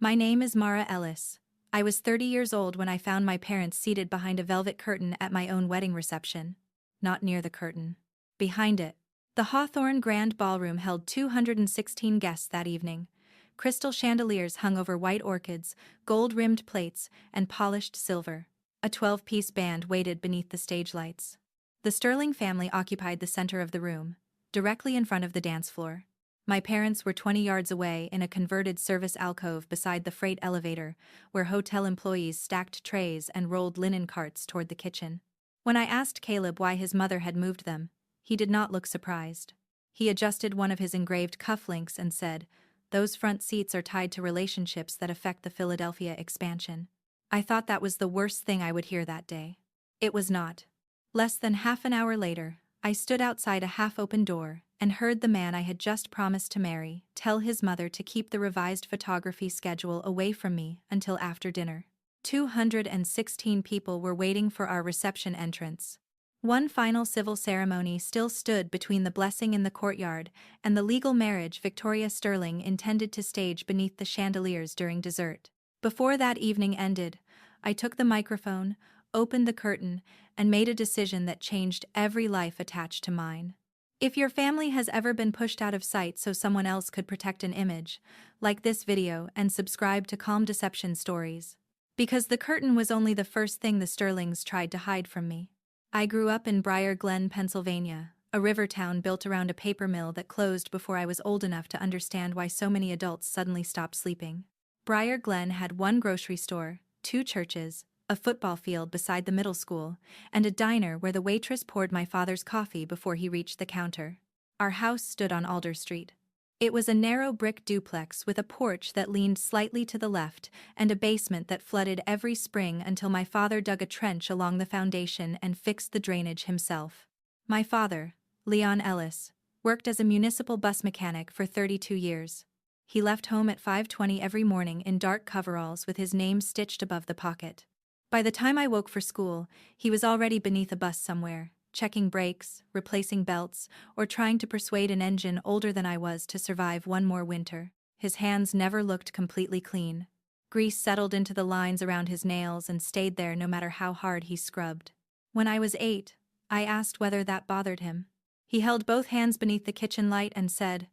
My name is Mara Ellis. I was 30 years old when I found my parents seated behind a velvet curtain at my own wedding reception. Not near the curtain. Behind it. The Hawthorne Grand Ballroom held 216 guests that evening. Crystal chandeliers hung over white orchids, gold-rimmed plates, and polished silver. A 12-piece band waited beneath the stage lights. The Sterling family occupied the center of the room, directly in front of the dance floor. My parents were 20 yards away in a converted service alcove beside the freight elevator, where hotel employees stacked trays and rolled linen carts toward the kitchen. When I asked Caleb why his mother had moved them, he did not look surprised. He adjusted one of his engraved cufflinks and said, "Those front seats are tied to relationships that affect the Philadelphia expansion." I thought that was the worst thing I would hear that day. It was not. Less than half an hour later, I stood outside a half-open door and heard the man I had just promised to marry tell his mother to keep the revised photography schedule away from me until after dinner. 216 people were waiting for our reception entrance. One final civil ceremony still stood between the blessing in the courtyard and the legal marriage Victoria Sterling intended to stage beneath the chandeliers during dessert. Before that evening ended, I took the microphone, opened the curtain, and made a decision that changed every life attached to mine. If your family has ever been pushed out of sight so someone else could protect an image, like this video and subscribe to Calm Deception Stories. Because the curtain was only the first thing the Sterlings tried to hide from me. I grew up in Briar Glen, Pennsylvania, a river town built around a paper mill that closed before I was old enough to understand why so many adults suddenly stopped sleeping. Briar Glen had one grocery store, two churches, a football field beside the middle school, and a diner where the waitress poured my father's coffee before he reached the counter. Our house stood on Alder Street. It was a narrow brick duplex with a porch that leaned slightly to the left and a basement that flooded every spring until my father dug a trench along the foundation and fixed the drainage himself. My father, Leon Ellis, worked as a municipal bus mechanic for 32 years. He left home at 5:20 every morning in dark coveralls with his name stitched above the pocket. By the time I woke for school, he was already beneath a bus somewhere, checking brakes, replacing belts, or trying to persuade an engine older than I was to survive one more winter. His hands never looked completely clean. Grease settled into the lines around his nails and stayed there no matter how hard he scrubbed. When I was 8, I asked whether that bothered him. He held both hands beneath the kitchen light and said,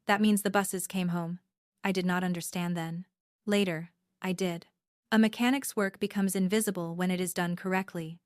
"That means the buses came home." I did not understand then. Later, I did. A mechanic's work becomes invisible when it is done correctly.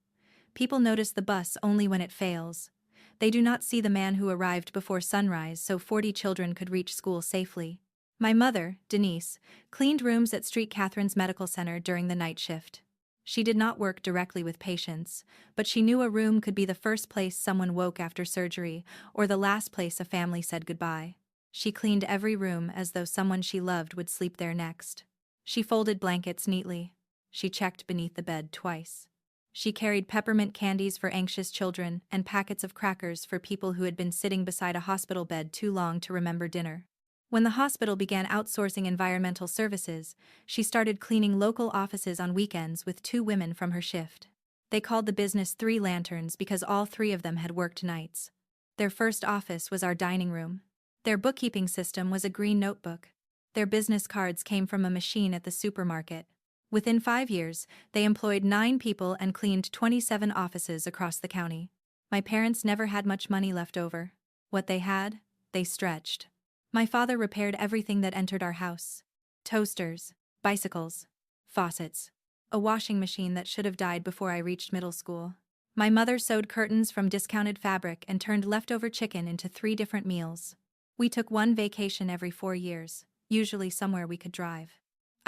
People notice the bus only when it fails. They do not see the man who arrived before sunrise so 40 children could reach school safely. My mother, Denise, cleaned rooms at St. Catherine's Medical Center during the night shift. She did not work directly with patients, but she knew a room could be the first place someone woke after surgery or the last place a family said goodbye. She cleaned every room as though someone she loved would sleep there next. She folded blankets neatly. She checked beneath the bed twice. She carried peppermint candies for anxious children and packets of crackers for people who had been sitting beside a hospital bed too long to remember dinner. When the hospital began outsourcing environmental services, she started cleaning local offices on weekends with 2 women from her shift. They called the business 3 Lanterns because all 3 of them had worked nights. Their first office was our dining room. Their bookkeeping system was a green notebook. Their business cards came from a machine at the supermarket. Within 5 years, they employed 9 people and cleaned 27 offices across the county. My parents never had much money left over. What they had, they stretched. My father repaired everything that entered our house. Toasters, bicycles, faucets, a washing machine that should have died before I reached middle school. My mother sewed curtains from discounted fabric and turned leftover chicken into 3 different meals. We took one vacation every 4 years, usually somewhere we could drive.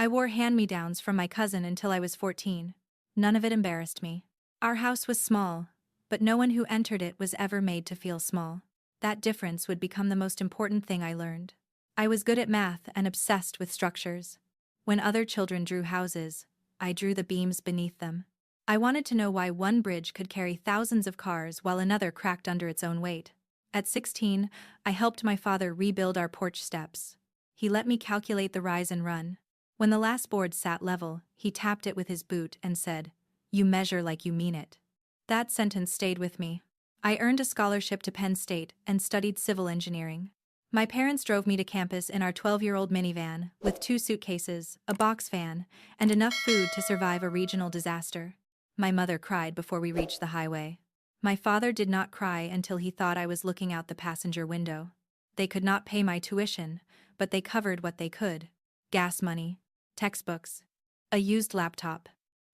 I wore hand-me-downs from my cousin until I was 14. None of it embarrassed me. Our house was small, but no one who entered it was ever made to feel small. That difference would become the most important thing I learned. I was good at math and obsessed with structures. When other children drew houses, I drew the beams beneath them. I wanted to know why one bridge could carry thousands of cars while another cracked under its own weight. At 16, I helped my father rebuild our porch steps. He let me calculate the rise and run. When the last board sat level, he tapped it with his boot and said, "You measure like you mean it." That sentence stayed with me. I earned a scholarship to Penn State and studied civil engineering. My parents drove me to campus in our 12-year-old minivan, with 2 suitcases, a box fan, and enough food to survive a regional disaster. My mother cried before we reached the highway. My father did not cry until he thought I was looking out the passenger window. They could not pay my tuition, but they covered what they could. Gas money, textbooks, a used laptop,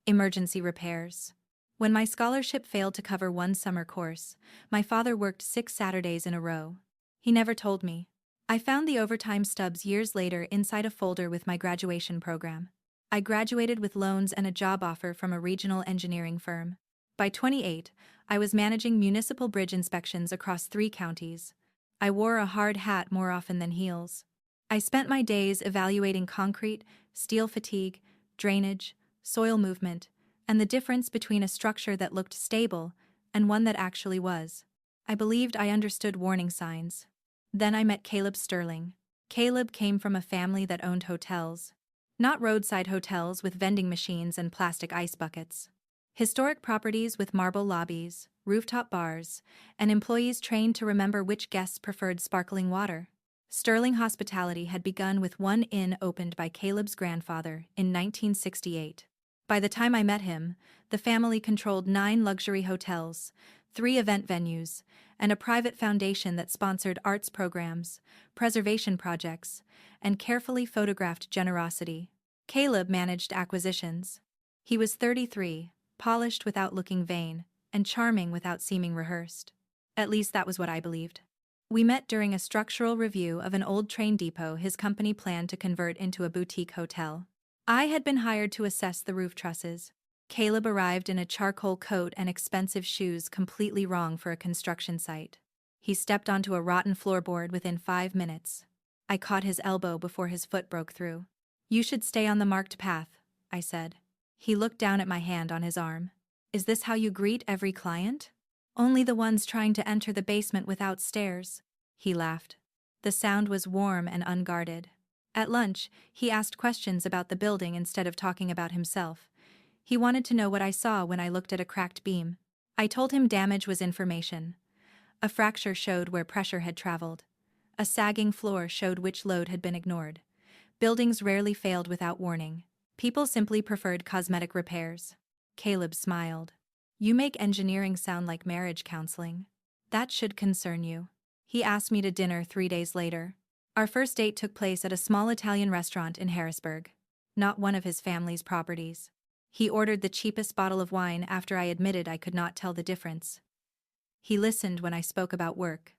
emergency repairs. When my scholarship failed to cover one summer course, my father worked 6 Saturdays in a row. He never told me. I found the overtime stubs years later inside a folder with my graduation program. I graduated with loans and a job offer from a regional engineering firm. By 28, I was managing municipal bridge inspections across 3 counties. I wore a hard hat more often than heels. I spent my days evaluating concrete, steel fatigue, drainage, soil movement, and the difference between a structure that looked stable and one that actually was. I believed I understood warning signs. Then I met Caleb Sterling. Caleb came from a family that owned hotels. Not roadside hotels with vending machines and plastic ice buckets. Historic properties with marble lobbies, rooftop bars, and employees trained to remember which guests preferred sparkling water. Sterling hospitality had begun with one inn opened by Caleb's grandfather in 1968. By the time I met him, the family controlled 9 luxury hotels, 3 event venues, and a private foundation that sponsored arts programs, preservation projects, and carefully photographed generosity. Caleb managed acquisitions. He was 33, polished without looking vain, and charming without seeming rehearsed. At least that was what I believed. We met during a structural review of an old train depot his company planned to convert into a boutique hotel. I had been hired to assess the roof trusses. Caleb arrived in a charcoal coat and expensive shoes completely wrong for a construction site. He stepped onto a rotten floorboard within 5 minutes. I caught his elbow before his foot broke through. "You should stay on the marked path," I said. He looked down at my hand on his arm. "Is this how you greet every client?" "Only the ones trying to enter the basement without stairs," he laughed. The sound was warm and unguarded. At lunch, he asked questions about the building instead of talking about himself. He wanted to know what I saw when I looked at a cracked beam. I told him damage was information. A fracture showed where pressure had traveled. A sagging floor showed which load had been ignored. Buildings rarely failed without warning. People simply preferred cosmetic repairs. Caleb smiled. "You make engineering sound like marriage counseling. That should concern you." He asked me to dinner 3 days later. Our first date took place at a small Italian restaurant in Harrisburg. Not one of his family's properties. He ordered the cheapest bottle of wine after I admitted I could not tell the difference. He listened when I spoke about work.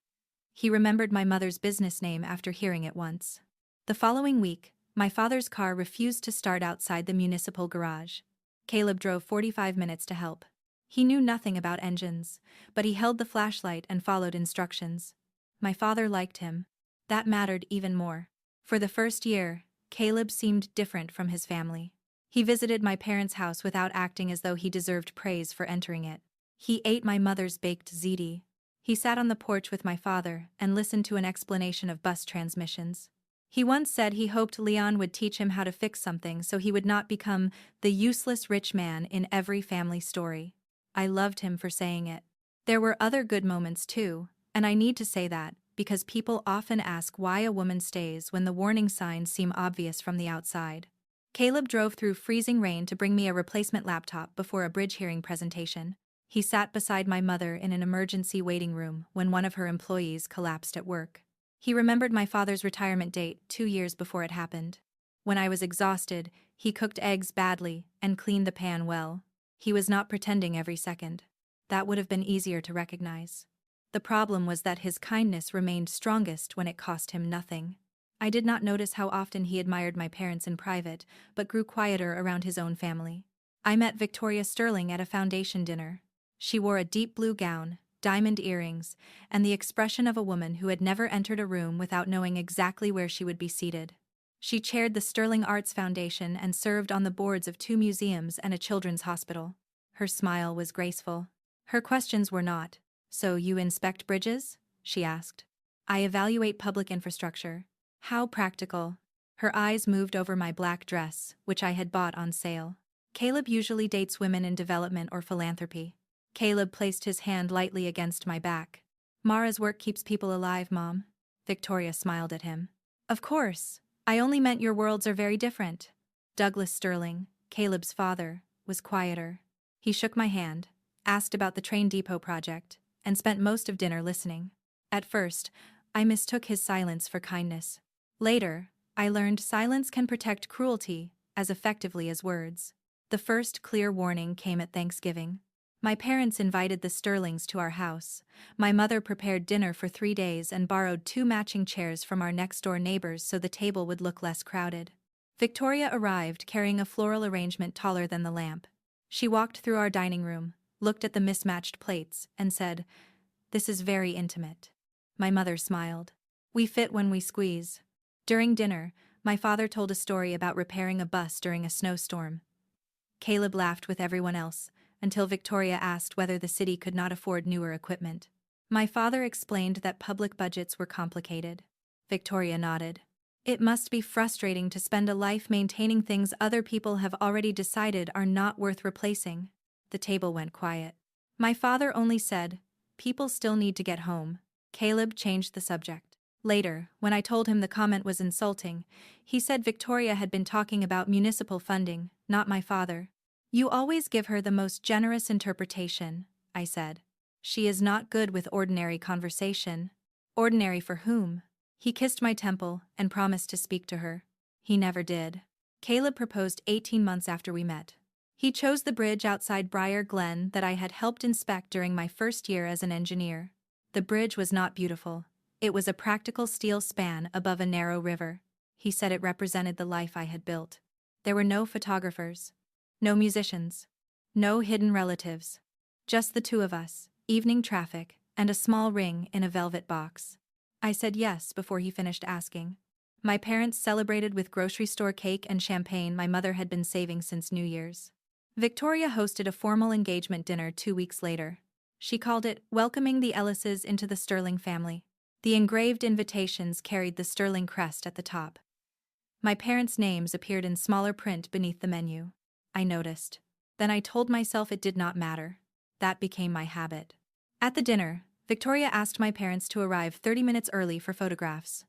He remembered my mother's business name after hearing it once. The following week, my father's car refused to start outside the municipal garage. Caleb drove 45 minutes to help. He knew nothing about engines, but he held the flashlight and followed instructions. My father liked him. That mattered even more. For the first year, Caleb seemed different from his family. He visited my parents' house without acting as though he deserved praise for entering it. He ate my mother's baked ziti. He sat on the porch with my father and listened to an explanation of bus transmissions. He once said he hoped Leon would teach him how to fix something so he would not become the useless rich man in every family story. I loved him for saying it. There were other good moments too, and I need to say that, because people often ask why a woman stays when the warning signs seem obvious from the outside. Caleb drove through freezing rain to bring me a replacement laptop before a bridge hearing presentation. He sat beside my mother in an emergency waiting room when one of her employees collapsed at work. He remembered my father's retirement date 2 years before it happened. When I was exhausted, he cooked eggs badly and cleaned the pan well. He was not pretending every second. That would have been easier to recognize. The problem was that his kindness remained strongest when it cost him nothing. I did not notice how often he admired my parents in private, but grew quieter around his own family. I met Victoria Sterling at a foundation dinner. She wore a deep blue gown, diamond earrings, and the expression of a woman who had never entered a room without knowing exactly where she would be seated. She chaired the Sterling Arts Foundation and served on the boards of 2 museums and a children's hospital. Her smile was graceful. Her questions were not, "So you inspect bridges?" she asked. "I evaluate public infrastructure." "How practical." Her eyes moved over my black dress, which I had bought on sale. Caleb usually dates women in development or philanthropy. Caleb placed his hand lightly against my back. "Mara's work keeps people alive, Mom." Victoria smiled at him. Of course, I only meant your worlds are very different. Douglas Sterling, Caleb's father, was quieter. He shook my hand, asked about the train depot project, and spent most of dinner listening. At first, I mistook his silence for kindness. Later, I learned silence can protect cruelty as effectively as words. The first clear warning came at Thanksgiving. My parents invited the Sterlings to our house. My mother prepared dinner for 3 days and borrowed 2 matching chairs from our next-door neighbors so the table would look less crowded. Victoria arrived carrying a floral arrangement taller than the lamp. She walked through our dining room, looked at the mismatched plates, and said, "This is very intimate." My mother smiled. "We fit when we squeeze." During dinner, my father told a story about repairing a bus during a snowstorm. Caleb laughed with everyone else, until Victoria asked whether the city could not afford newer equipment. My father explained that public budgets were complicated. Victoria nodded. It must be frustrating to spend a life maintaining things other people have already decided are not worth replacing. The table went quiet. My father only said, "People still need to get home." Caleb changed the subject. Later, when I told him the comment was insulting, he said Victoria had been talking about municipal funding, not my father. "You always give her the most generous interpretation," I said. "She is not good with ordinary conversation." "Ordinary for whom?" He kissed my temple and promised to speak to her. He never did. Caleb proposed 18 months after we met. He chose the bridge outside Briar Glen that I had helped inspect during my first year as an engineer. The bridge was not beautiful. It was a practical steel span above a narrow river. He said it represented the life I had built. There were no photographers. No musicians. No hidden relatives. Just the two of us, evening traffic, and a small ring in a velvet box. I said yes before he finished asking. My parents celebrated with grocery store cake and champagne my mother had been saving since New Year's. Victoria hosted a formal engagement dinner 2 weeks later. She called it "Welcoming the Ellises into the Sterling family." The engraved invitations carried the Sterling crest at the top. My parents' names appeared in smaller print beneath the menu. I noticed. Then I told myself it did not matter. That became my habit. At the dinner, Victoria asked my parents to arrive 30 minutes early for photographs.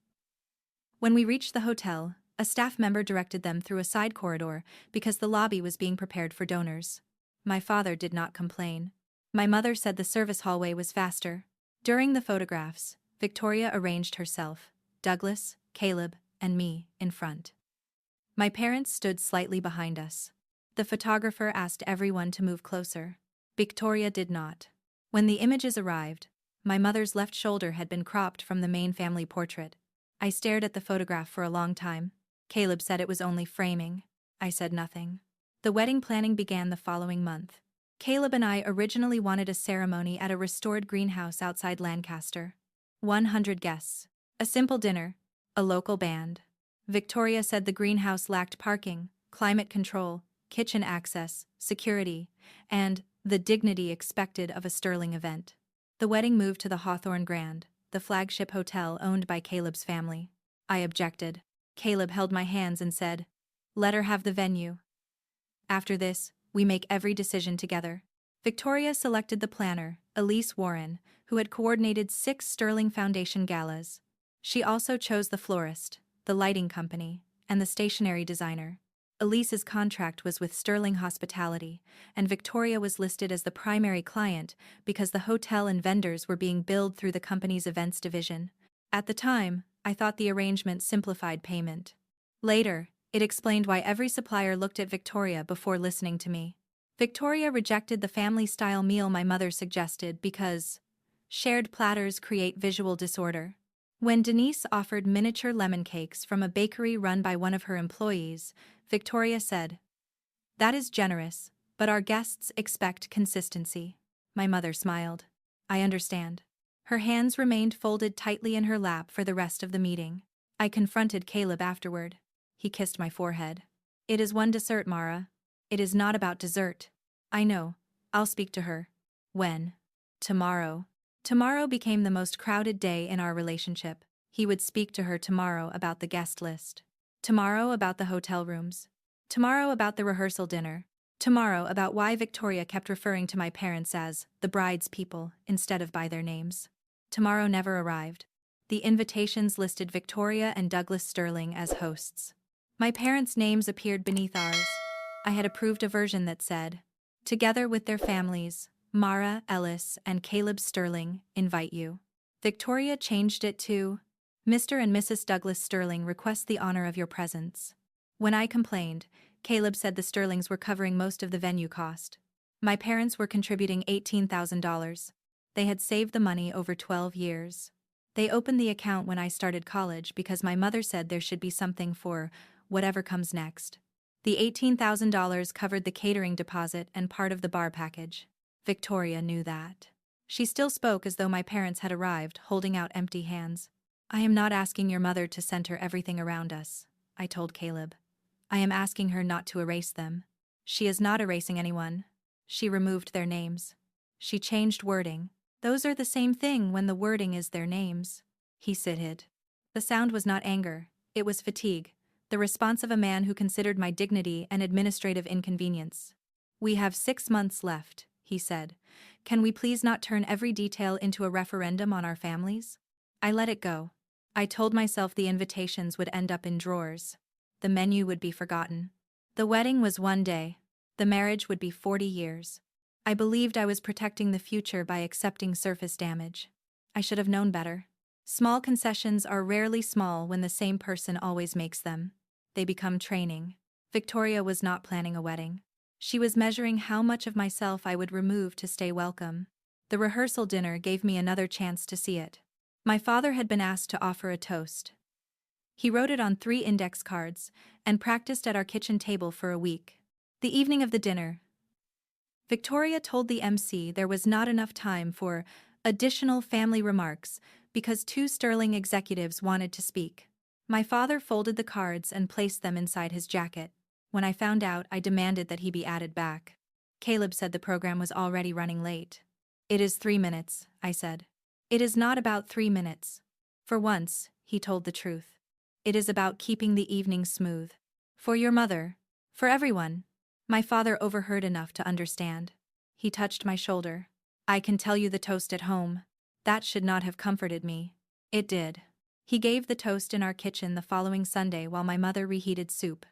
When we reached the hotel, a staff member directed them through a side corridor because the lobby was being prepared for donors. My father did not complain. My mother said the service hallway was faster. During the photographs, Victoria arranged herself, Douglas, Caleb, and me in front. My parents stood slightly behind us. The photographer asked everyone to move closer. Victoria did not. When the images arrived, my mother's left shoulder had been cropped from the main family portrait. I stared at the photograph for a long time. Caleb said it was only framing. I said nothing. The wedding planning began the following month. Caleb and I originally wanted a ceremony at a restored greenhouse outside Lancaster. 100 guests. A simple dinner. A local band. Victoria said the greenhouse lacked parking, climate control, kitchen access, security, and the dignity expected of a Sterling event. The wedding moved to the Hawthorne Grand, the flagship hotel owned by Caleb's family. I objected. Caleb held my hands and said, "Let her have the venue. After this, we make every decision together." Victoria selected the planner, Elise Warren, who had coordinated 6 Sterling Foundation galas. She also chose the florist, the lighting company, and the stationery designer. Elise's contract was with Sterling Hospitality, and Victoria was listed as the primary client because the hotel and vendors were being billed through the company's events division. At the time, I thought the arrangement simplified payment. Later, it explained why every supplier looked at Victoria before listening to me. Victoria rejected the family-style meal my mother suggested because shared platters create visual disorder. When Denise offered miniature lemon cakes from a bakery run by one of her employees, Victoria said, "That is generous, but our guests expect consistency." My mother smiled. "I understand." Her hands remained folded tightly in her lap for the rest of the meeting. I confronted Caleb afterward. He kissed my forehead. "It is one dessert, Mara. It is not about dessert." "I know. I'll speak to her." "When?" "Tomorrow." Tomorrow became the most crowded day in our relationship. He would speak to her tomorrow about the guest list. Tomorrow about the hotel rooms. Tomorrow about the rehearsal dinner. Tomorrow about why Victoria kept referring to my parents as the bride's people instead of by their names. Tomorrow never arrived. The invitations listed Victoria and Douglas Sterling as hosts. My parents' names appeared beneath ours. I had approved a version that said, "Together with their families, Mara Ellis and Caleb Sterling invite you." Victoria changed it to, "Mr. and Mrs. Douglas Sterling request the honor of your presence." When I complained, Caleb said the Sterlings were covering most of the venue cost. My parents were contributing $18,000. They had saved the money over 12 years. They opened the account when I started college because my mother said there should be something for whatever comes next. The $18,000 covered the catering deposit and part of the bar package. Victoria knew that. She still spoke as though my parents had arrived, holding out empty hands. "I am not asking your mother to center everything around us," I told Caleb. "I am asking her not to erase them." "She is not erasing anyone. She removed their names." She changed wording. "Those are the same thing when the wording is their names." He sitted. The sound was not anger, it was fatigue, the response of a man who considered my dignity an administrative inconvenience. "We have 6 months left," he said. "Can we please not turn every detail into a referendum on our families?" I let it go. I told myself the invitations would end up in drawers. The menu would be forgotten. The wedding was one day. The marriage would be 40 years. I believed I was protecting the future by accepting surface damage. I should have known better. Small concessions are rarely small when the same person always makes them. They become training. Victoria was not planning a wedding. She was measuring how much of myself I would remove to stay welcome. The rehearsal dinner gave me another chance to see it. My father had been asked to offer a toast. He wrote it on 3 index cards and practiced at our kitchen table for a week. The evening of the dinner, Victoria told the MC there was not enough time for additional family remarks because 2 Sterling executives wanted to speak. My father folded the cards and placed them inside his jacket. When I found out, I demanded that he be added back. Caleb said the program was already running late. "It is 3 minutes," I said. "It is not about 3 minutes. For once," he told the truth. "It is about keeping the evening smooth. For your mother. For everyone." My father overheard enough to understand. He touched my shoulder. "I can tell you the toast at home." That should not have comforted me. It did. He gave the toast in our kitchen the following Sunday while my mother reheated soup.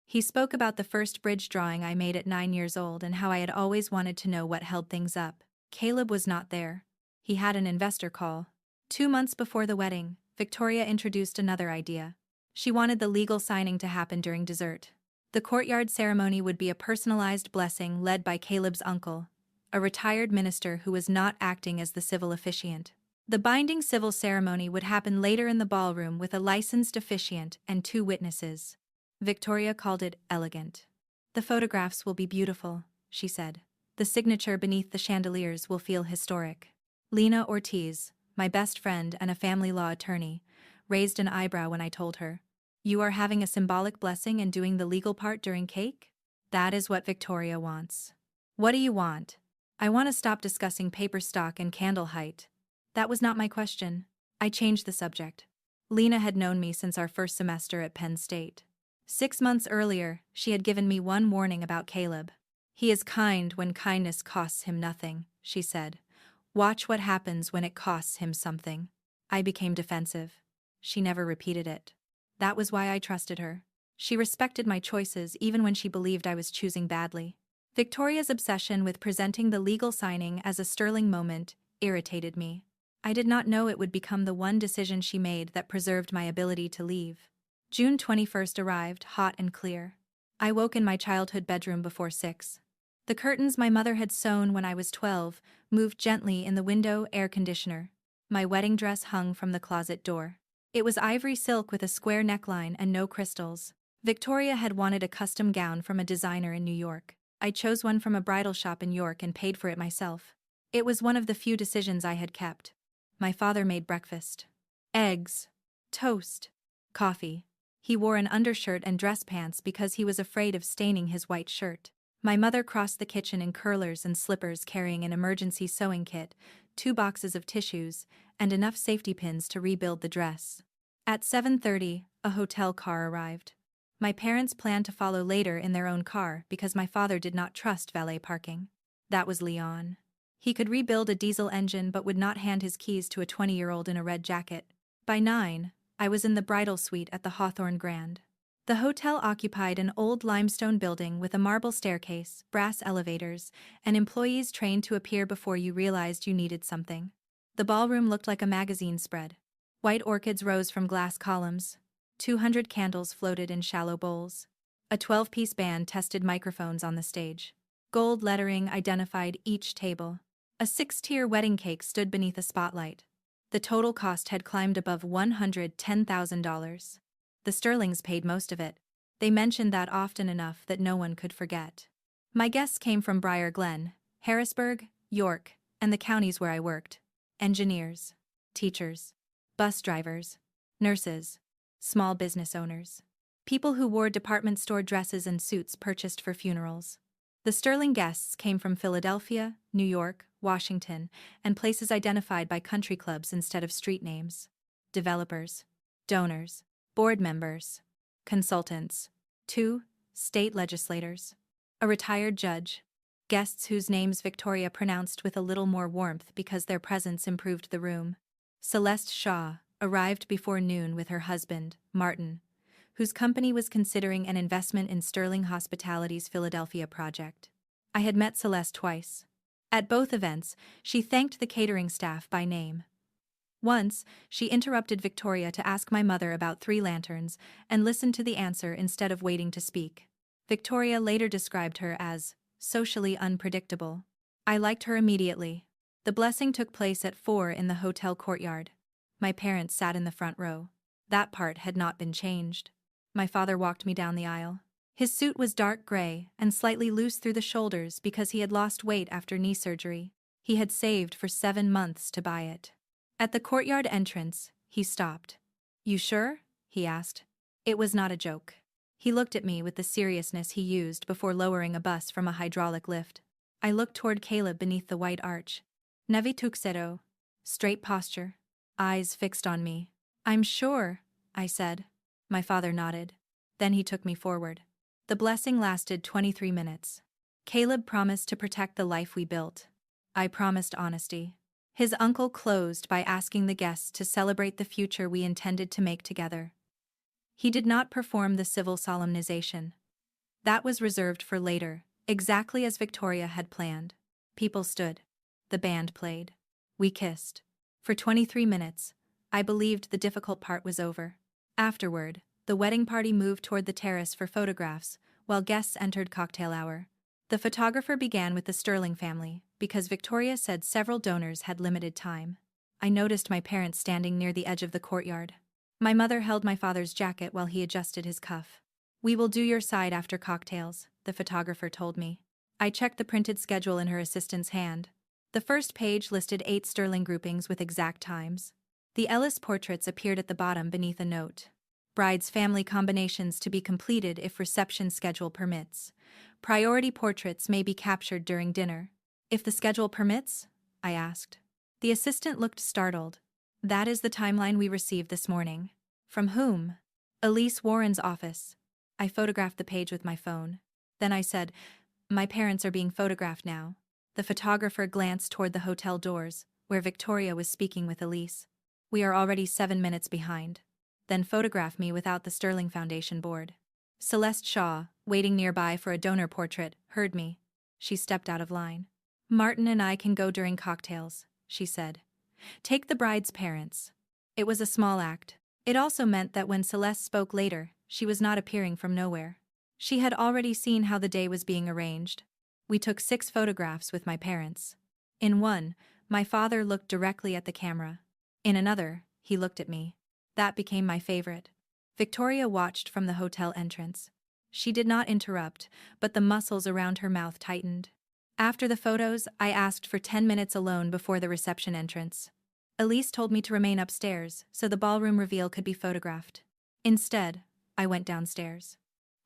He spoke about the first bridge drawing I made at 9 years old and how I had always wanted to know what held things up. Caleb was not there. He had an investor call. 2 months before the wedding, Victoria introduced another idea. She wanted the legal signing to happen during dessert. The courtyard ceremony would be a personalized blessing led by Caleb's uncle, a retired minister who was not acting as the civil officiant. The binding civil ceremony would happen later in the ballroom with a licensed officiant and 2 witnesses. Victoria called it elegant. "The photographs will be beautiful," she said. "The signature beneath the chandeliers will feel historic." Lena Ortiz, my best friend and a family law attorney, raised an eyebrow when I told her. "You are having a symbolic blessing and doing the legal part during cake?" "That is what Victoria wants." "What do you want?" "I want to stop discussing paper stock and candle height." That was not my question. I changed the subject. Lena had known me since our first semester at Penn State. 6 months earlier, she had given me one warning about Caleb. "He is kind when kindness costs him nothing," she said. "Watch what happens when it costs him something." I became defensive. She never repeated it. That was why I trusted her. She respected my choices even when she believed I was choosing badly. Victoria's obsession with presenting the legal signing as a sterling moment irritated me. I did not know it would become the one decision she made that preserved my ability to leave. June 21st arrived, hot and clear. I woke in my childhood bedroom before 6. The curtains my mother had sewn when I was 12 moved gently in the window air conditioner. My wedding dress hung from the closet door. It was ivory silk with a square neckline and no crystals. Victoria had wanted a custom gown from a designer in New York. I chose one from a bridal shop in York and paid for it myself. It was one of the few decisions I had kept. My father made breakfast. Eggs. Toast. Coffee. He wore an undershirt and dress pants because he was afraid of staining his white shirt. My mother crossed the kitchen in curlers and slippers carrying an emergency sewing kit, 2 boxes of tissues, and enough safety pins to rebuild the dress. At 7:30, a hotel car arrived. My parents planned to follow later in their own car because my father did not trust valet parking. That was Leon. He could rebuild a diesel engine but would not hand his keys to a 20-year-old in a red jacket. By 9, I was in the bridal suite at the Hawthorne Grand. The hotel occupied an old limestone building with a marble staircase, brass elevators, and employees trained to appear before you realized you needed something. The ballroom looked like a magazine spread. White orchids rose from glass columns. 200 candles floated in shallow bowls. A 12-piece band tested microphones on the stage. Gold lettering identified each table. A 6-tier wedding cake stood beneath a spotlight. The total cost had climbed above $110,000. The Sterlings paid most of it. They mentioned that often enough that no one could forget. My guests came from Briar Glen, Harrisburg, York, and the counties where I worked. Engineers, teachers, bus drivers, nurses, small business owners. People who wore department store dresses and suits purchased for funerals. The Sterling guests came from Philadelphia, New York, Washington, and places identified by country clubs instead of street names. Developers, donors, board members, consultants, 2 state legislators, a retired judge, guests whose names Victoria pronounced with a little more warmth because their presence improved the room. Celeste Shaw arrived before noon with her husband, Martin, whose company was considering an investment in Sterling Hospitality's Philadelphia project. I had met Celeste twice. At both events, she thanked the catering staff by name. Once, she interrupted Victoria to ask my mother about 3 lanterns and listened to the answer instead of waiting to speak. Victoria later described her as socially unpredictable. I liked her immediately. The blessing took place at 4 in the hotel courtyard. My parents sat in the front row. That part had not been changed. My father walked me down the aisle. His suit was dark gray and slightly loose through the shoulders because he had lost weight after knee surgery. He had saved for 7 months to buy it. At the courtyard entrance, he stopped. "You sure?" he asked. It was not a joke. He looked at me with the seriousness he used before lowering a bus from a hydraulic lift. I looked toward Caleb beneath the white arch. Nevi tuxedo. Straight posture. Eyes fixed on me. "I'm sure," I said. My father nodded. Then he took me forward. The blessing lasted 23 minutes. Caleb promised to protect the life we built. I promised honesty. His uncle closed by asking the guests to celebrate the future we intended to make together. He did not perform the civil solemnization. That was reserved for later, exactly as Victoria had planned. People stood. The band played. We kissed. For 23 minutes, I believed the difficult part was over. Afterward, the wedding party moved toward the terrace for photographs, while guests entered cocktail hour. The photographer began with the Sterling family, because Victoria said several donors had limited time. I noticed my parents standing near the edge of the courtyard. My mother held my father's jacket while he adjusted his cuff. "We will do your side after cocktails," the photographer told me. I checked the printed schedule in her assistant's hand. The first page listed 8 Sterling groupings with exact times. The Ellis portraits appeared at the bottom beneath a note. Bride's family combinations to be completed if reception schedule permits. Priority portraits may be captured during dinner. "If the schedule permits?" I asked. The assistant looked startled. "That is the timeline we received this morning." "From whom?" "Elise Warren's office." I photographed the page with my phone. Then I said, "My parents are being photographed now." The photographer glanced toward the hotel doors, where Victoria was speaking with Elise. "We are already 7 minutes behind." Then photograph me without the Sterling Foundation board. Celeste Shaw, waiting nearby for a donor portrait, heard me. She stepped out of line. "Martin and I can go during cocktails," she said. "Take the bride's parents." It was a small act. It also meant that when Celeste spoke later, she was not appearing from nowhere. She had already seen how the day was being arranged. We took 6 photographs with my parents. In one, my father looked directly at the camera. In another, he looked at me. That became my favorite. Victoria watched from the hotel entrance. She did not interrupt, but the muscles around her mouth tightened. After the photos, I asked for 10 minutes alone before the reception entrance. Elise told me to remain upstairs so the ballroom reveal could be photographed. Instead, I went downstairs.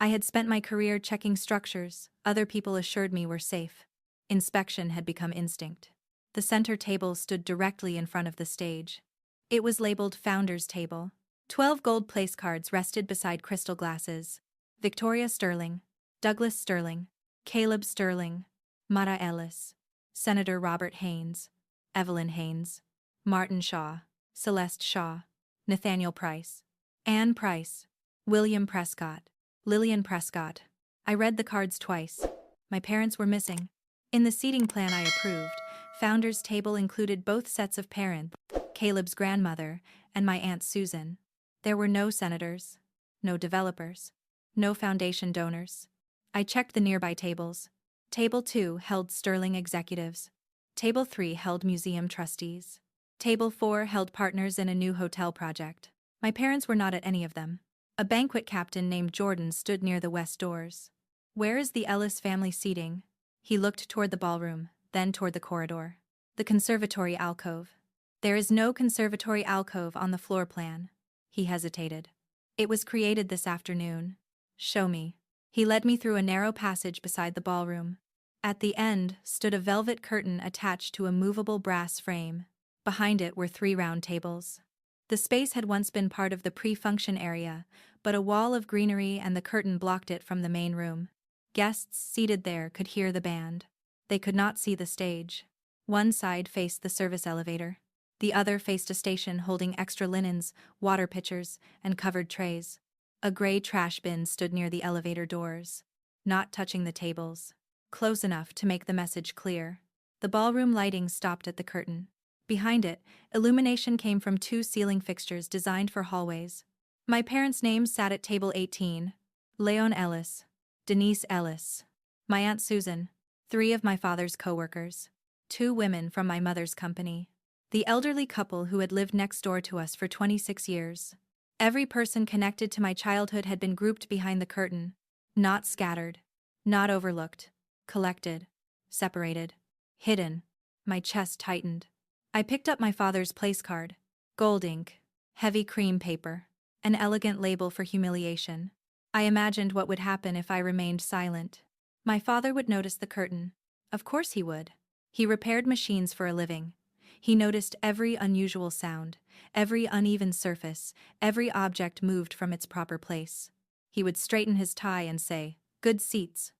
I had spent my career checking structures other people assured me were safe. Inspection had become instinct. The center table stood directly in front of the stage. It was labeled Founder's Table. 12 gold place cards rested beside crystal glasses. Victoria Sterling, Douglas Sterling, Caleb Sterling, Mara Ellis, Senator Robert Haynes, Evelyn Haynes, Martin Shaw, Celeste Shaw, Nathaniel Price. Anne Price. William Prescott. Lillian Prescott. I read the cards twice. My parents were missing. In the seating plan I approved, Founder's table included both sets of parents, Caleb's grandmother, and my Aunt Susan. There were no senators, no developers, no foundation donors. I checked the nearby tables. Table 2 held Sterling executives. Table 3 held museum trustees. Table 4 held partners in a new hotel project. My parents were not at any of them. A banquet captain named Jordan stood near the west doors. "Where is the Ellis family seating?" He looked toward the ballroom, then toward the corridor. "The conservatory alcove." "There is no conservatory alcove on the floor plan." He hesitated. "It was created this afternoon." "Show me." He led me through a narrow passage beside the ballroom. At the end stood a velvet curtain attached to a movable brass frame. Behind it were 3 round tables. The space had once been part of the pre-function area, but a wall of greenery and the curtain blocked it from the main room. Guests seated there could hear the band. They could not see the stage. One side faced the service elevator. The other faced a station holding extra linens, water pitchers, and covered trays. A gray trash bin stood near the elevator doors, not touching the tables, close enough to make the message clear. The ballroom lighting stopped at the curtain. Behind it, illumination came from 2 ceiling fixtures designed for hallways. My parents' names sat at table 18. Leon Ellis, Denise Ellis, my Aunt Susan, 3 of my father's co-workers, 2 women from my mother's company, the elderly couple who had lived next door to us for 26 years. Every person connected to my childhood had been grouped behind the curtain, not scattered, not overlooked, collected, separated, hidden. My chest tightened. I picked up my father's place card. Gold ink, heavy cream paper, an elegant label for humiliation. I imagined what would happen if I remained silent. My father would notice the curtain. Of course he would. He repaired machines for a living. He noticed every unusual sound, every uneven surface, every object moved from its proper place. He would straighten his tie and say, "Good seats."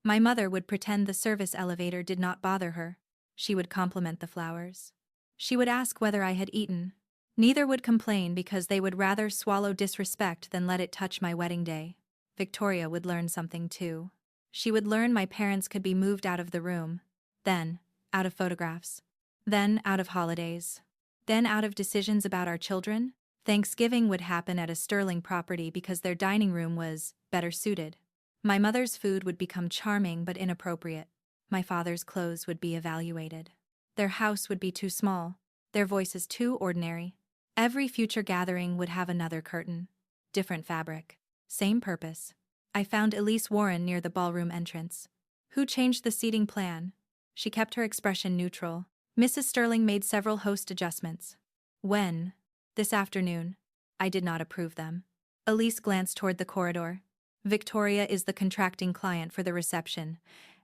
My mother would pretend the service elevator did not bother her. She would compliment the flowers. She would ask whether I had eaten. Neither would complain because they would rather swallow disrespect than let it touch my wedding day. Victoria would learn something too. She would learn my parents could be moved out of the room, then out of photographs, then out of holidays, then out of decisions about our children. Thanksgiving would happen at a Sterling property because their dining room was better suited. My mother's food would become charming but inappropriate. My father's clothes would be evaluated. Their house would be too small, their voices too ordinary. Every future gathering would have another curtain. Different fabric. Same purpose. I found Elise Warren near the ballroom entrance. "Who changed the seating plan?" She kept her expression neutral. Mrs. Sterling made several host adjustments. "When?" "This afternoon." I did not approve them. Elise glanced toward the corridor. "Victoria is the contracting client for the reception,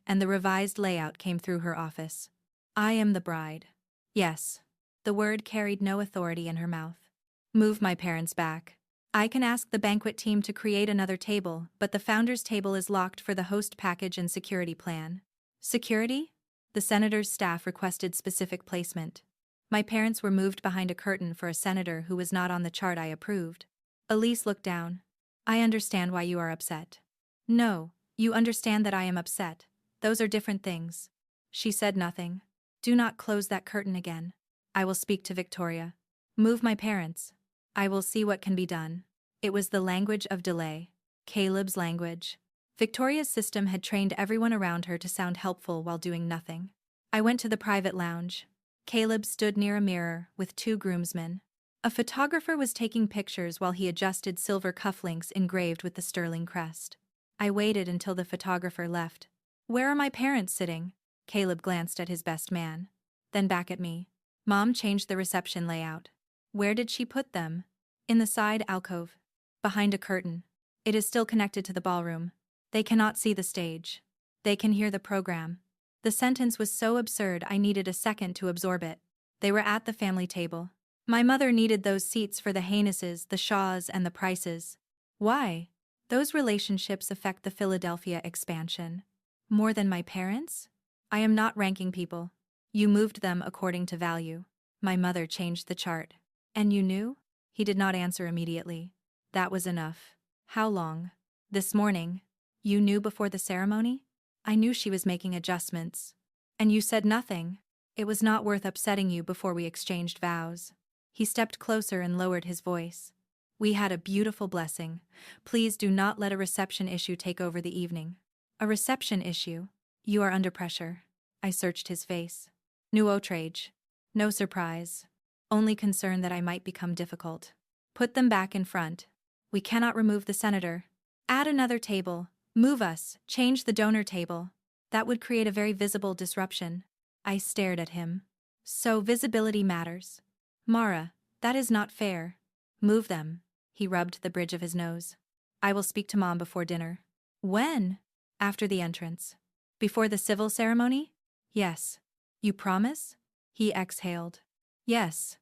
and the revised layout came through her office. I am the bride." "Yes." The word carried no authority in her mouth. "Move my parents back. I can ask the banquet team to create another table, but the founder's table is locked for the host package and security plan." "Security?" The senator's staff requested specific placement. My parents were moved behind a curtain for a senator who was not on the chart I approved. Elise looked down. "I understand why you are upset." "No, you understand that I am upset. Those are different things." She said nothing. "Do not close that curtain again. I will speak to Victoria. Move my parents. I will see what can be done." It was the language of delay. Caleb's language. Victoria's system had trained everyone around her to sound helpful while doing nothing. I went to the private lounge. Caleb stood near a mirror with 2 groomsmen. A photographer was taking pictures while he adjusted silver cufflinks engraved with the Sterling crest. I waited until the photographer left. "Where are my parents sitting?" Caleb glanced at his best man. Then back at me. "Mom changed the reception layout." "Where did she put them?" "In the side alcove. Behind a curtain. It is still connected to the ballroom. They cannot see the stage. They can hear the program." The sentence was so absurd I needed a second to absorb it. They were at the family table. My mother needed those seats for the Hayneses, the Shaws, and the Prices. Why? Those relationships affect the Philadelphia expansion. More than my parents? I am not ranking people. You moved them according to value. My mother changed the chart. And you knew? He did not answer immediately. That was enough. How long? This morning. You knew before the ceremony? I knew she was making adjustments. And you said nothing. It was not worth upsetting you before we exchanged vows. He stepped closer and lowered his voice. We had a beautiful blessing. Please do not let a reception issue take over the evening. A reception issue? You are under pressure. I searched his face. No outrage. No surprise. Only concern that I might become difficult. Put them back in front. We cannot remove the senator. Add another table. Move us. Change the donor table. That would create a very visible disruption. I stared at him. So visibility matters. Mara, that is not fair. Move them. He rubbed the bridge of his nose. I will speak to Mom before dinner. When? After the entrance. Before the civil ceremony? Yes. You promise? He exhaled. Yes.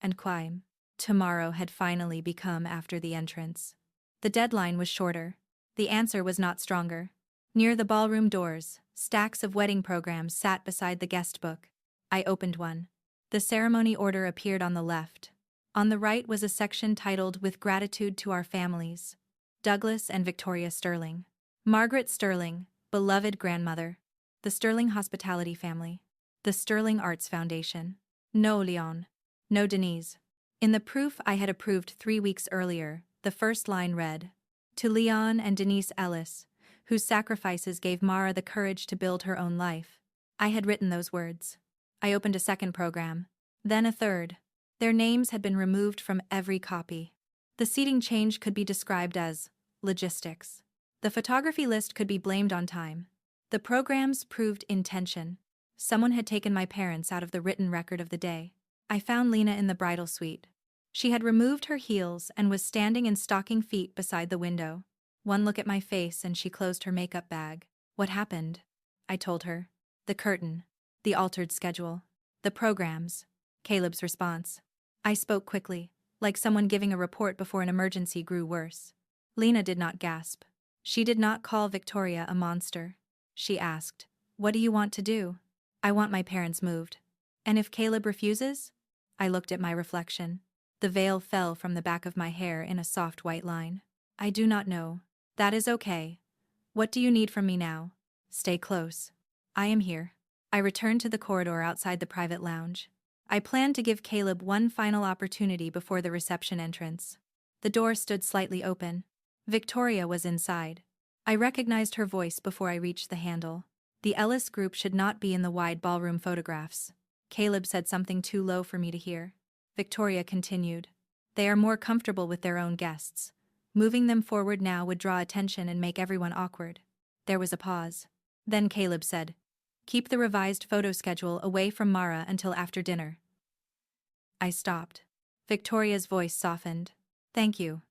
And Quime. Tomorrow had finally become after the entrance. The deadline was shorter. The answer was not stronger. Near the ballroom doors, stacks of wedding programs sat beside the guest book. I opened one. The ceremony order appeared on the left. On the right was a section titled With Gratitude to Our Families. Douglas and Victoria Sterling. Margaret Sterling, beloved grandmother. The Sterling Hospitality Family. The Sterling Arts Foundation. No Leon. No Denise. In the proof I had approved 3 weeks earlier, the first line read, To Leon and Denise Ellis, whose sacrifices gave Mara the courage to build her own life. I had written those words. I opened a second program, then a third. Their names had been removed from every copy. The seating change could be described as logistics. The photography list could be blamed on time. The programs proved intention. Someone had taken my parents out of the written record of the day. I found Lena in the bridal suite. She had removed her heels and was standing in stocking feet beside the window. One look at my face and she closed her makeup bag. What happened? I told her. The curtain. The altered schedule. The programs. Caleb's response. I spoke quickly, like someone giving a report before an emergency grew worse. Lena did not gasp. She did not call Victoria a monster. She asked, What do you want to do? I want my parents moved. And if Caleb refuses? I looked at my reflection. The veil fell from the back of my hair in a soft white line. I do not know. That is okay. What do you need from me now? Stay close. I am here. I returned to the corridor outside the private lounge. I planned to give Caleb one final opportunity before the reception entrance. The door stood slightly open. Victoria was inside. I recognized her voice before I reached the handle. The Ellis group should not be in the wide ballroom photographs. Caleb said something too low for me to hear. Victoria continued. They are more comfortable with their own guests. Moving them forward now would draw attention and make everyone awkward. There was a pause. Then Caleb said, Keep the revised photo schedule away from Mara until after dinner. I stopped. Victoria's voice softened. Thank you.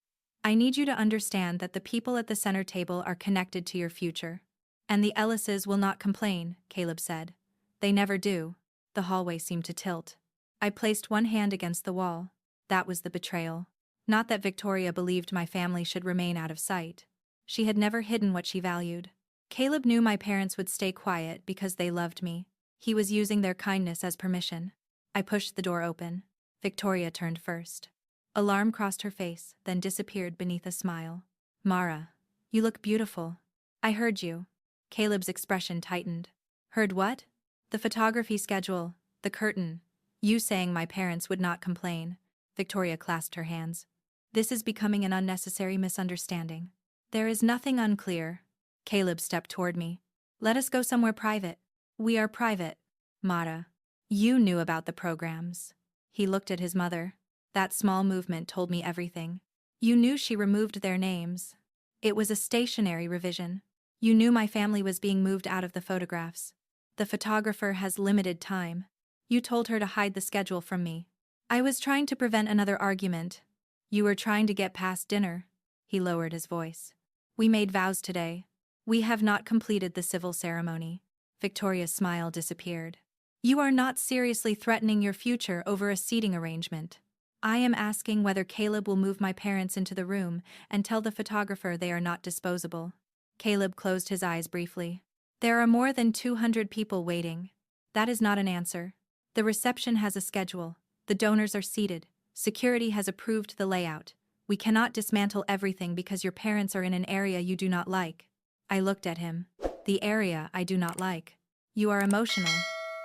I need you to understand that the people at the center table are connected to your future. And the Ellises will not complain, Caleb said. They never do. The hallway seemed to tilt. I placed one hand against the wall. That was the betrayal. Not that Victoria believed my family should remain out of sight. She had never hidden what she valued. Caleb knew my parents would stay quiet because they loved me. He was using their kindness as permission. I pushed the door open. Victoria turned first. Alarm crossed her face, then disappeared beneath a smile. Mara, you look beautiful. I heard you. Caleb's expression tightened. Heard what? The photography schedule, the curtain. You saying my parents would not complain. Victoria clasped her hands. This is becoming an unnecessary misunderstanding. There is nothing unclear. Caleb stepped toward me. Let us go somewhere private. We are private. Mara. You knew about the programs. He looked at his mother. That small movement told me everything. You knew she removed their names. It was a stationary revision. You knew my family was being moved out of the photographs. The photographer has limited time. You told her to hide the schedule from me. I was trying to prevent another argument. You were trying to get past dinner. He lowered his voice. We made vows today. We have not completed the civil ceremony. Victoria's smile disappeared. You are not seriously threatening your future over a seating arrangement. I am asking whether Caleb will move my parents into the room and tell the photographer they are not disposable. Caleb closed his eyes briefly. There are more than 200 people waiting. That is not an answer. The reception has a schedule. The donors are seated. Security has approved the layout. We cannot dismantle everything because your parents are in an area you do not like. I looked at him. The area I do not like. You are emotional.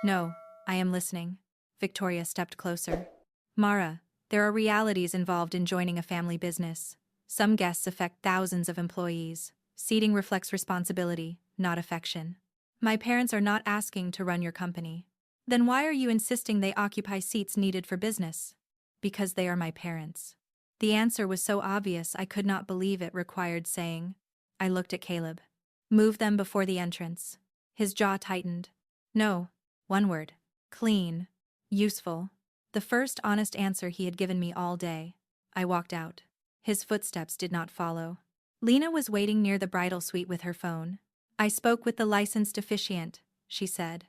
No, I am listening. Victoria stepped closer. Mara, there are realities involved in joining a family business. Some guests affect thousands of employees. Seating reflects responsibility, not affection. My parents are not asking to run your company. Then why are you insisting they occupy seats needed for business? Because they are my parents. The answer was so obvious I could not believe it required saying. I looked at Caleb. Move them before the entrance. His jaw tightened. No. One word. Clean. Useful. The first honest answer he had given me all day. I walked out. His footsteps did not follow. Lena was waiting near the bridal suite with her phone. I spoke with the licensed officiant, she said.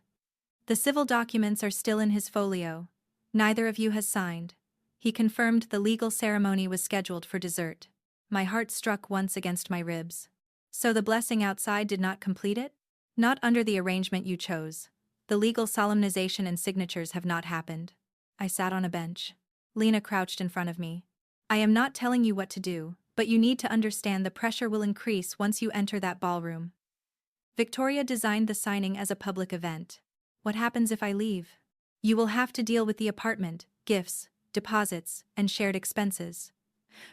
The civil documents are still in his folio. Neither of you has signed. He confirmed the legal ceremony was scheduled for dessert. My heart struck once against my ribs. So the blessing outside did not complete it? Not under the arrangement you chose. The legal solemnization and signatures have not happened. I sat on a bench. Lena crouched in front of me. I am not telling you what to do, but you need to understand the pressure will increase once you enter that ballroom. Victoria designed the signing as a public event. What happens if I leave? You will have to deal with the apartment, gifts, deposits, and shared expenses.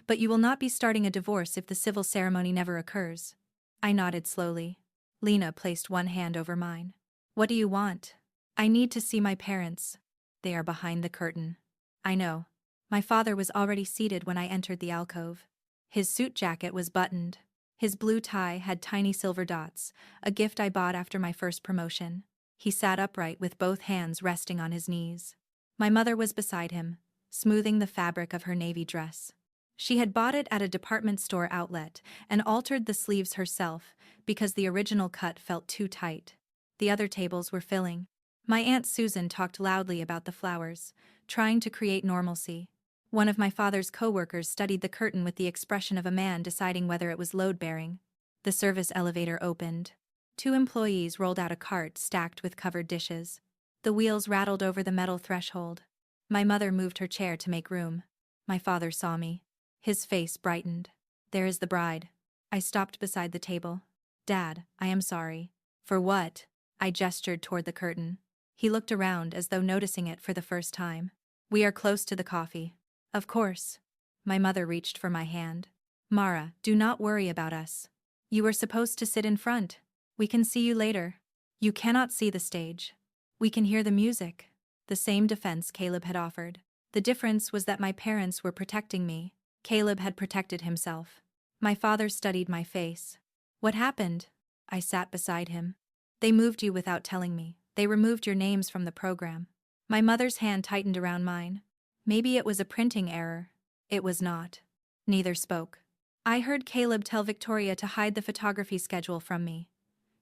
But you will not be starting a divorce if the civil ceremony never occurs. I nodded slowly. Lena placed one hand over mine. What do you want? I need to see my parents. They are behind the curtain. I know. My father was already seated when I entered the alcove. His suit jacket was buttoned. His blue tie had tiny silver dots, a gift I bought after my first promotion. He sat upright with both hands resting on his knees. My mother was beside him, smoothing the fabric of her navy dress. She had bought it at a department store outlet and altered the sleeves herself because the original cut felt too tight. The other tables were filling. My Aunt Susan talked loudly about the flowers, trying to create normalcy. One of my father's co-workers studied the curtain with the expression of a man deciding whether it was load-bearing. The service elevator opened. 2 employees rolled out a cart stacked with covered dishes. The wheels rattled over the metal threshold. My mother moved her chair to make room. My father saw me. His face brightened. There is the bride. I stopped beside the table. Dad, I am sorry. For what? I gestured toward the curtain. He looked around as though noticing it for the first time. We are close to the coffee. Of course. My mother reached for my hand. Mara, do not worry about us. You were supposed to sit in front. We can see you later. You cannot see the stage. We can hear the music. The same defense Caleb had offered. The difference was that my parents were protecting me. Caleb had protected himself. My father studied my face. What happened? I sat beside him. They moved you without telling me. They removed your names from the program. My mother's hand tightened around mine. Maybe it was a printing error. It was not. Neither spoke. I heard Caleb tell Victoria to hide the photography schedule from me.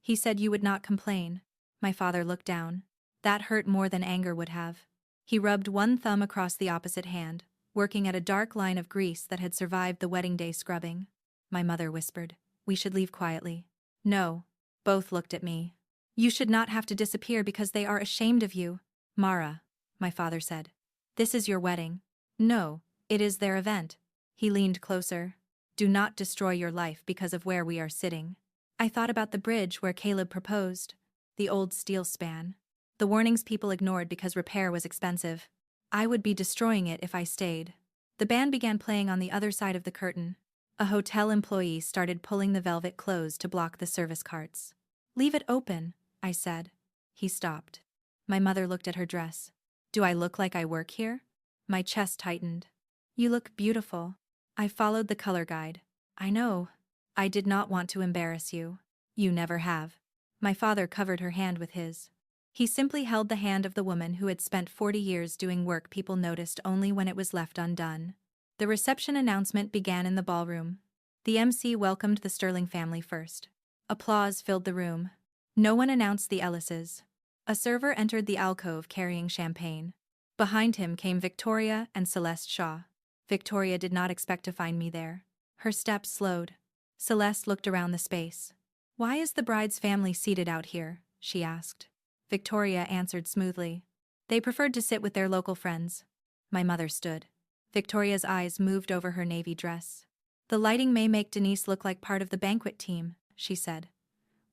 He said you would not complain. My father looked down. That hurt more than anger would have. He rubbed one thumb across the opposite hand, working at a dark line of grease that had survived the wedding day scrubbing. My mother whispered, "We should leave quietly." No. Both looked at me. "You should not have to disappear because they are ashamed of you." Mara, my father said. "This is your wedding." "No, it is their event." He leaned closer. "Do not destroy your life because of where we are sitting." I thought about the bridge where Caleb proposed. The old steel span. The warnings people ignored because repair was expensive. I would be destroying it if I stayed. The band began playing on the other side of the curtain. A hotel employee started pulling the velvet closed to block the service carts. "Leave it open," I said. He stopped. My mother looked at her dress. "Do I look like I work here?" My chest tightened. "You look beautiful." I followed the color guide. "I know. I did not want to embarrass you." "You never have." My father covered her hand with his. He simply held the hand of the woman who had spent 40 years doing work people noticed only when it was left undone. The reception announcement began in the ballroom. The MC welcomed the Sterling family first. Applause filled the room. No one announced the Ellises. A server entered the alcove carrying champagne. Behind him came Victoria and Celeste Shaw. Victoria did not expect to find me there. Her steps slowed. Celeste looked around the space. "Why is the bride's family seated out here?" she asked. Victoria answered smoothly. "They preferred to sit with their local friends." My mother stood. Victoria's eyes moved over her navy dress. The lighting may make Denise look like part of the banquet team, she said.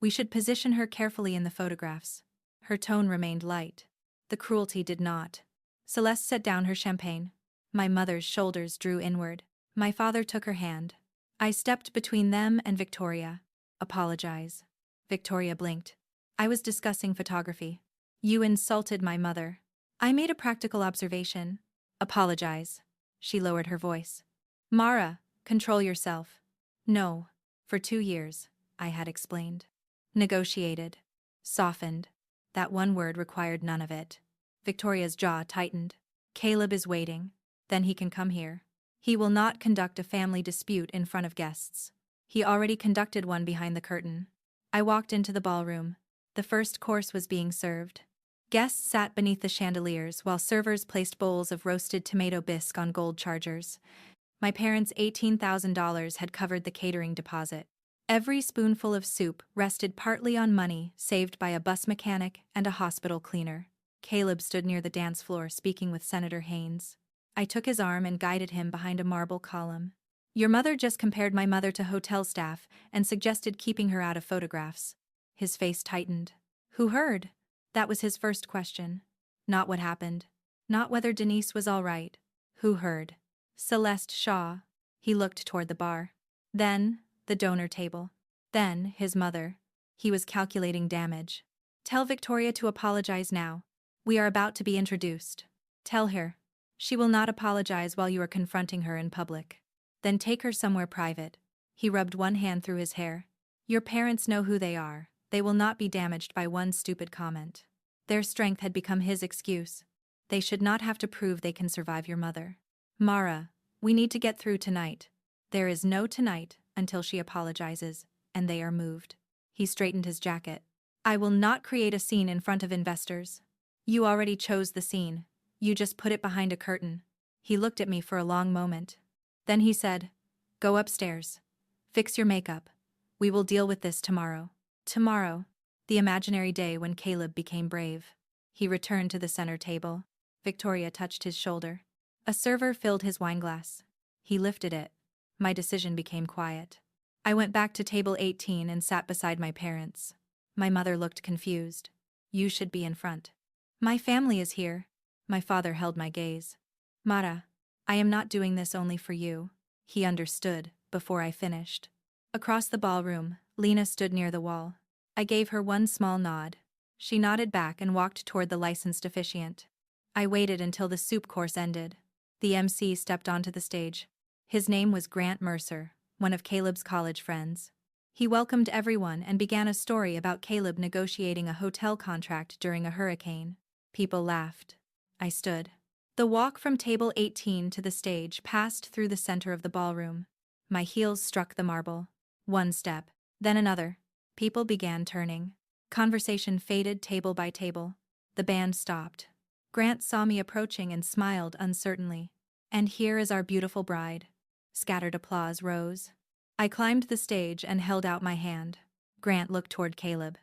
We should position her carefully in the photographs. Her tone remained light. The cruelty did not. Celeste set down her champagne. My mother's shoulders drew inward. My father took her hand. I stepped between them and Victoria. Apologize. Victoria blinked. I was discussing photography. You insulted my mother. I made a practical observation. Apologize. She lowered her voice. Mara, control yourself. No. For 2 years, I had explained. Negotiated. Softened. That one word required none of it. Victoria's jaw tightened. Caleb is waiting. Then he can come here. He will not conduct a family dispute in front of guests. He already conducted one behind the curtain. I walked into the ballroom. The first course was being served. Guests sat beneath the chandeliers while servers placed bowls of roasted tomato bisque on gold chargers. My parents' $18,000 had covered the catering deposit. Every spoonful of soup rested partly on money saved by a bus mechanic and a hospital cleaner. Caleb stood near the dance floor speaking with Senator Haynes. I took his arm and guided him behind a marble column. Your mother just compared my mother to hotel staff and suggested keeping her out of photographs. His face tightened. Who heard? That was his first question. Not what happened. Not whether Denise was all right. Who heard? Celeste Shaw. He looked toward the bar. Then, the donor table. Then, his mother. He was calculating damage. Tell Victoria to apologize now. We are about to be introduced. Tell her. She will not apologize while you are confronting her in public. Then take her somewhere private. He rubbed one hand through his hair. Your parents know who they are. They will not be damaged by one stupid comment. Their strength had become his excuse. They should not have to prove they can survive your mother. Mara, we need to get through tonight. There is no tonight until she apologizes, and they are moved. He straightened his jacket. I will not create a scene in front of investors. You already chose the scene. You just put it behind a curtain. He looked at me for a long moment. Then he said, Go upstairs. Fix your makeup. We will deal with this tomorrow. Tomorrow, the imaginary day when Caleb became brave. He returned to the center table. Victoria touched his shoulder. A server filled his wineglass. He lifted it. My decision became quiet. I went back to table 18 and sat beside my parents. My mother looked confused. You should be in front. My family is here. My father held my gaze. Mara, I am not doing this only for you. He understood before I finished. Across the ballroom, Lena stood near the wall. I gave her one small nod. She nodded back and walked toward the licensed officiant. I waited until the soup course ended. The MC stepped onto the stage. His name was Grant Mercer, one of Caleb's college friends. He welcomed everyone and began a story about Caleb negotiating a hotel contract during a hurricane. People laughed. I stood. The walk from table 18 to the stage passed through the center of the ballroom. My heels struck the marble. One step, then another. People began turning. Conversation faded table by table. The band stopped. Grant saw me approaching and smiled uncertainly. And here is our beautiful bride. Scattered applause rose. I climbed the stage and held out my hand. Grant looked toward Caleb.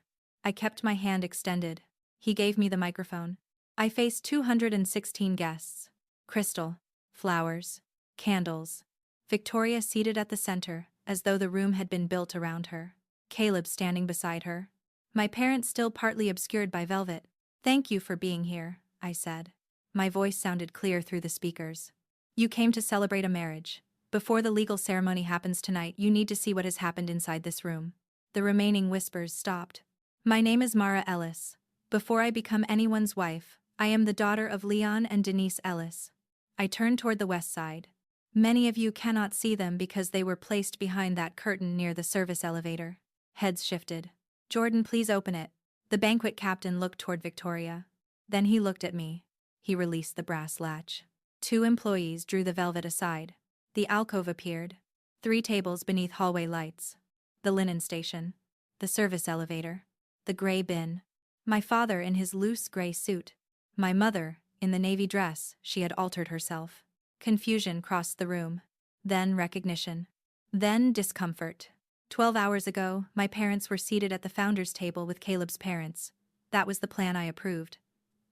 I kept my hand extended. He gave me the microphone. I faced 216 guests. Crystal, flowers, candles. Victoria seated at the center, as though the room had been built around her. Caleb standing beside her. My parents still partly obscured by velvet. Thank you for being here, I said. My voice sounded clear through the speakers. You came to celebrate a marriage. Before the legal ceremony happens tonight, you need to see what has happened inside this room. The remaining whispers stopped. My name is Mara Ellis. Before I become anyone's wife, I am the daughter of Leon and Denise Ellis. I turned toward the west side. Many of you cannot see them because they were placed behind that curtain near the service elevator. Heads shifted. Jordan, please open it. The banquet captain looked toward Victoria. Then he looked at me. He released the brass latch. 2 employees drew the velvet aside. The alcove appeared. 3 tables beneath hallway lights. The linen station. The service elevator. The gray bin. My father in his loose gray suit. My mother, in the navy dress she had altered herself. Confusion crossed the room. Then recognition. Then discomfort. 12 hours ago, my parents were seated at the founder's table with Caleb's parents. That was the plan I approved.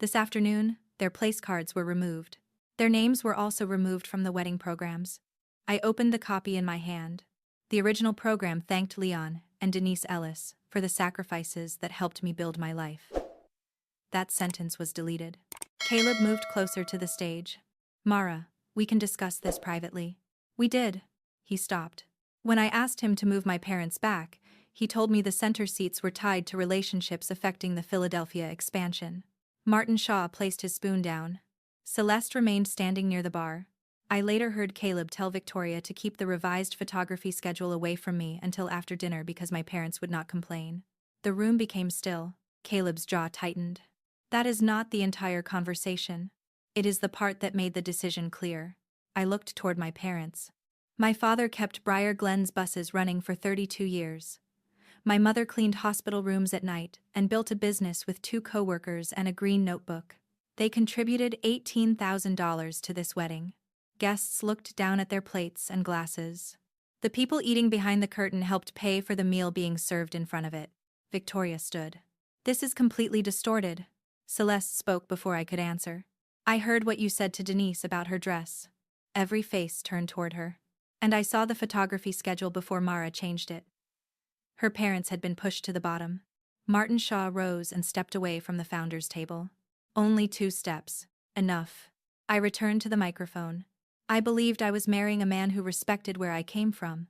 This afternoon, their place cards were removed. Their names were also removed from the wedding programs. I opened the copy in my hand. The original program thanked Leon and Denise Ellis for the sacrifices that helped me build my life. That sentence was deleted. Caleb moved closer to the stage. Mara, we can discuss this privately. We did. He stopped. When I asked him to move my parents back, he told me the center seats were tied to relationships affecting the Philadelphia expansion. Martin Shaw placed his spoon down. Celeste remained standing near the bar. I later heard Caleb tell Victoria to keep the revised photography schedule away from me until after dinner because my parents would not complain. The room became still. Caleb's jaw tightened. That is not the entire conversation. It is the part that made the decision clear. I looked toward my parents. My father kept Briar Glen's buses running for 32 years. My mother cleaned hospital rooms at night and built a business with 2 co-workers and a green notebook. They contributed $18,000 to this wedding. Guests looked down at their plates and glasses. The people eating behind the curtain helped pay for the meal being served in front of it. Victoria stood. This is completely distorted. Celeste spoke before I could answer. I heard what you said to Denise about her dress. Every face turned toward her. And I saw the photography schedule before Mara changed it. Her parents had been pushed to the bottom. Martin Shaw rose and stepped away from the founder's table. Only 2 steps. Enough. I returned to the microphone. I believed I was marrying a man who respected where I came from.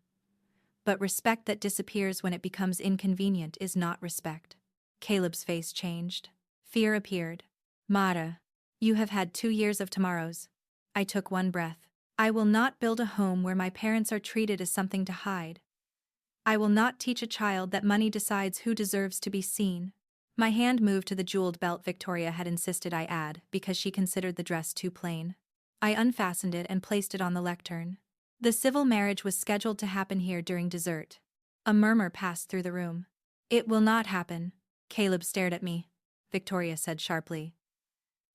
But respect that disappears when it becomes inconvenient is not respect. Caleb's face changed. Fear appeared. Mara, you have had 2 years of tomorrows. I took one breath. I will not build a home where my parents are treated as something to hide. I will not teach a child that money decides who deserves to be seen. My hand moved to the jeweled belt Victoria had insisted I add because she considered the dress too plain. I unfastened it and placed it on the lectern. The civil marriage was scheduled to happen here during dessert. A murmur passed through the room. It will not happen. Caleb stared at me. Victoria said sharply.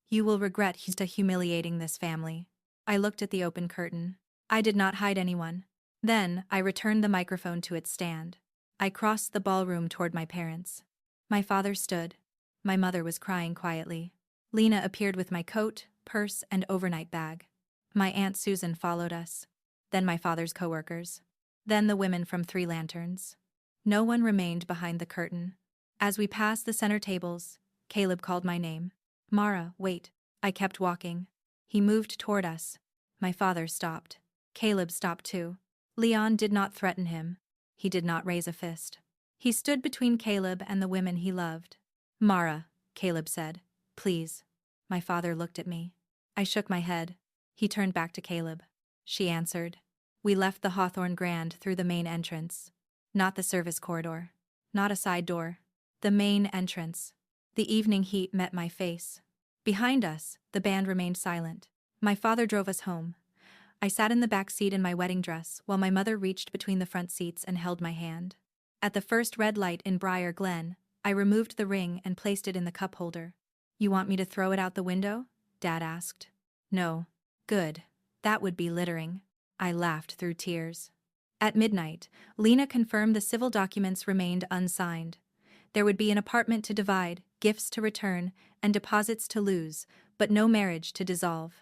You will regret humiliating this family. I looked at the open curtain. I did not hide anyone. Then, I returned the microphone to its stand. I crossed the ballroom toward my parents. My father stood. My mother was crying quietly. Lena appeared with my coat, purse, and overnight bag. My Aunt Susan followed us. Then my father's coworkers. Then the women from 3 Lanterns. No one remained behind the curtain. As we passed the center tables, Caleb called my name. Mara, wait. I kept walking. He moved toward us. My father stopped. Caleb stopped too. Leon did not threaten him. He did not raise a fist. He stood between Caleb and the women he loved. Mara, Caleb said, please. My father looked at me. I shook my head. He turned back to Caleb. She answered. We left the Hawthorne Grand through the main entrance. Not the service corridor. Not a side door. The main entrance. The evening heat met my face. Behind us, the band remained silent. My father drove us home. I sat in the back seat in my wedding dress while my mother reached between the front seats and held my hand. At the first red light in Briar Glen, I removed the ring and placed it in the cup holder. You want me to throw it out the window? Dad asked. No. Good. That would be littering. I laughed through tears. At midnight, Lena confirmed the civil documents remained unsigned. There would be an apartment to divide, gifts to return, and deposits to lose, but no marriage to dissolve.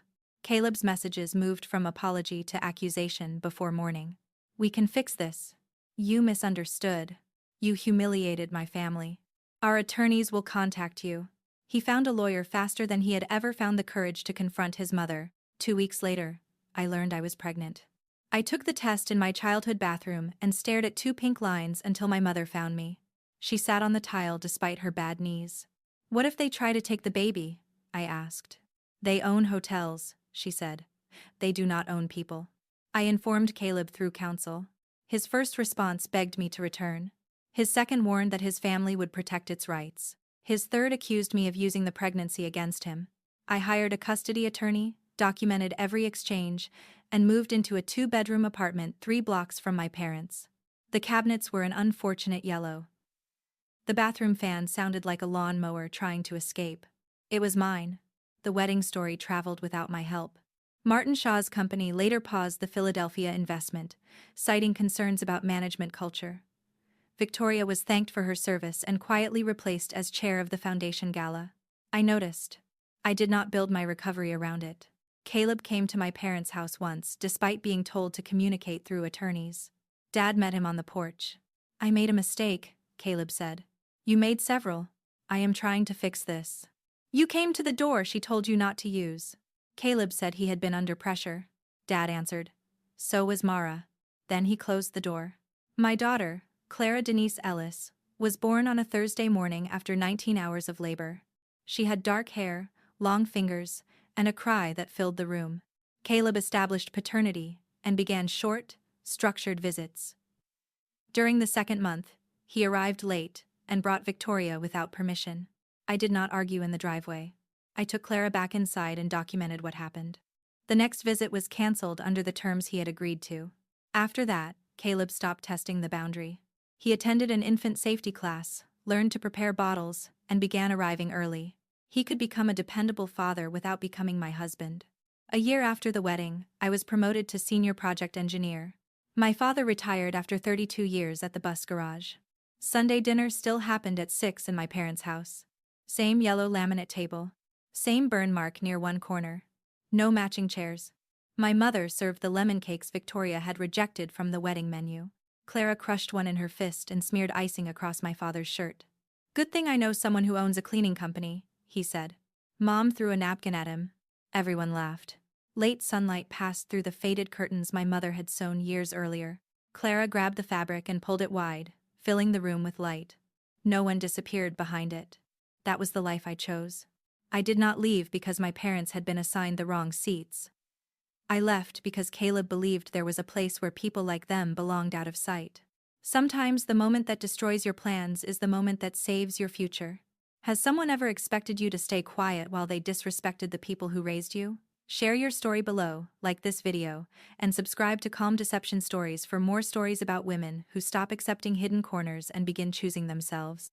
Caleb's messages moved from apology to accusation before morning. We can fix this. You misunderstood. You humiliated my family. Our attorneys will contact you. He found a lawyer faster than he had ever found the courage to confront his mother. 2 weeks later, I learned I was pregnant. I took the test in my childhood bathroom and stared at 2 pink lines until my mother found me. She sat on the tile despite her bad knees. What if they try to take the baby? I asked. They own hotels, she said. They do not own people. I informed Caleb through counsel. His first response begged me to return. His second warned that his family would protect its rights. His third accused me of using the pregnancy against him. I hired a custody attorney, documented every exchange, and moved into a 2-bedroom apartment 3 blocks from my parents. The cabinets were an unfortunate yellow. The bathroom fan sounded like a lawnmower trying to escape. It was mine. The wedding story traveled without my help. Martin Shaw's company later paused the Philadelphia investment, citing concerns about management culture. Victoria was thanked for her service and quietly replaced as chair of the foundation gala. I noticed. I did not build my recovery around it. Caleb came to my parents' house once despite being told to communicate through attorneys. Dad met him on the porch. I made a mistake, Caleb said. You made several. I am trying to fix this. You came to the door she told you not to use. Caleb said he had been under pressure. Dad answered. So was Mara. Then he closed the door. My daughter, Clara Denise Ellis, was born on a Thursday morning after 19 hours of labor. She had dark hair, long fingers, and a cry that filled the room. Caleb established paternity and began short, structured visits. During the second month, he arrived late and brought Victoria without permission. I did not argue in the driveway. I took Clara back inside and documented what happened. The next visit was cancelled under the terms he had agreed to. After that, Caleb stopped testing the boundary. He attended an infant safety class, learned to prepare bottles, and began arriving early. He could become a dependable father without becoming my husband. A year after the wedding, I was promoted to senior project engineer. My father retired after 32 years at the bus garage. Sunday dinner still happened at 6 in my parents' house. Same yellow laminate table. Same burn mark near one corner. No matching chairs. My mother served the lemon cakes Victoria had rejected from the wedding menu. Clara crushed one in her fist and smeared icing across my father's shirt. Good thing I know someone who owns a cleaning company, he said. Mom threw a napkin at him. Everyone laughed. Late sunlight passed through the faded curtains my mother had sewn years earlier. Clara grabbed the fabric and pulled it wide, filling the room with light. No one disappeared behind it. That was the life I chose. I did not leave because my parents had been assigned the wrong seats. I left because Caleb believed there was a place where people like them belonged out of sight. Sometimes the moment that destroys your plans is the moment that saves your future. Has someone ever expected you to stay quiet while they disrespected the people who raised you? Share your story below, like this video, and subscribe to Calm Deception Stories for more stories about women who stop accepting hidden corners and begin choosing themselves.